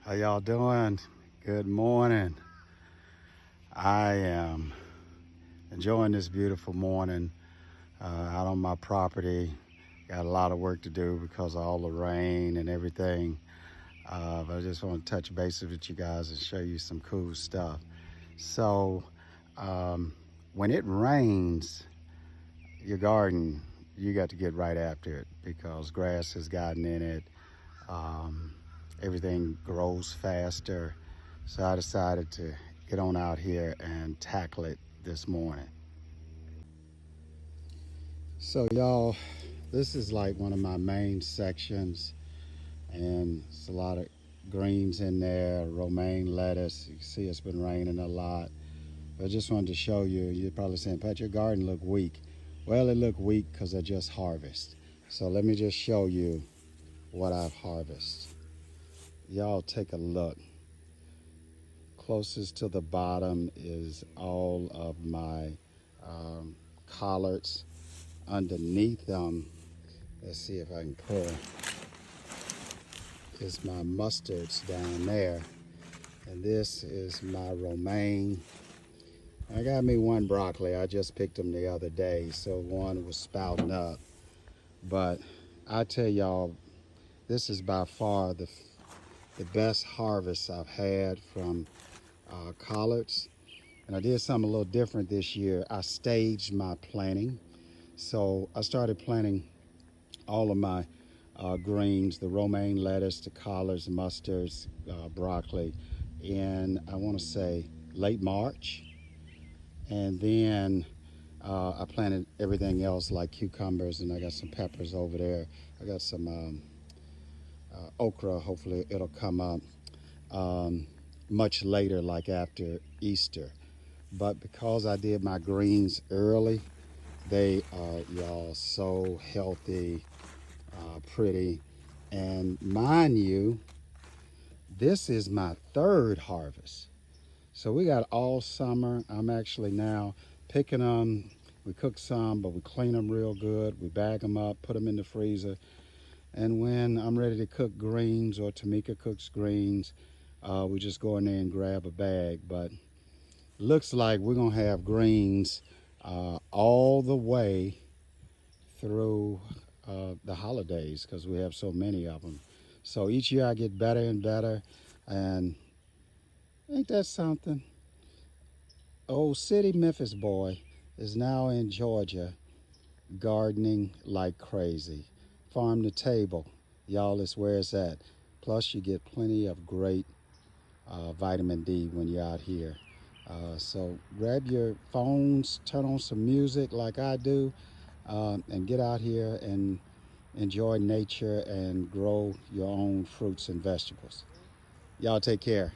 How y'all doing? Good morning. I am enjoying this beautiful morning out on my property. Got a lot of work to do because of all the rain and everything. But I just want to touch bases with you guys and show you some cool stuff. So when it rains, your garden, you got to get right after it because grass has gotten in it. Everything grows faster. So I decided to get on out here and tackle it this morning. So y'all, this is like one of my main sections, and it's a lot of greens in there, romaine lettuce. You can see it's been raining a lot. But I just wanted to show you, you're probably saying, Pat, your garden look weak. Well, it looked weak because I just harvested. So let me just show you what I've harvested. Y'all take a look. Closest to the bottom is all of my collards. Underneath them, let's see if I can pull, is my mustards down there. And this is my romaine. I got me one broccoli. I just picked them the other day, so one was spouting up. But I tell y'all, this is by far the best harvest I've had from collards. And I did something a little different this year. I staged my planting. So I started planting all of my greens, the romaine lettuce, the collards, mustards, broccoli, in, I want to say, late March. And then I planted everything else like cucumbers, and I got some peppers over there. I got some okra. Hopefully it'll come up much later, like after Easter. But because I did my greens early, they are, y'all, so healthy, pretty. And mind you, this is my third harvest. So we got all summer. I'm actually now picking them. We cook some, but we clean them real good. We bag them up, put them in the freezer. And when I'm ready to cook greens, or Tamika cooks greens, we just go in there and grab a bag. But looks like we're gonna have greens all the way through the holidays because we have so many of them. So each year I get better and better, and ain't that something? Old city Memphis boy is now in Georgia gardening like crazy. Farm to table, y'all, is where it's at. Plus you get plenty of great vitamin D when you're out here. So grab your phones, turn on some music like I do, and get out here and enjoy nature and grow your own fruits and vegetables. Y'all take care.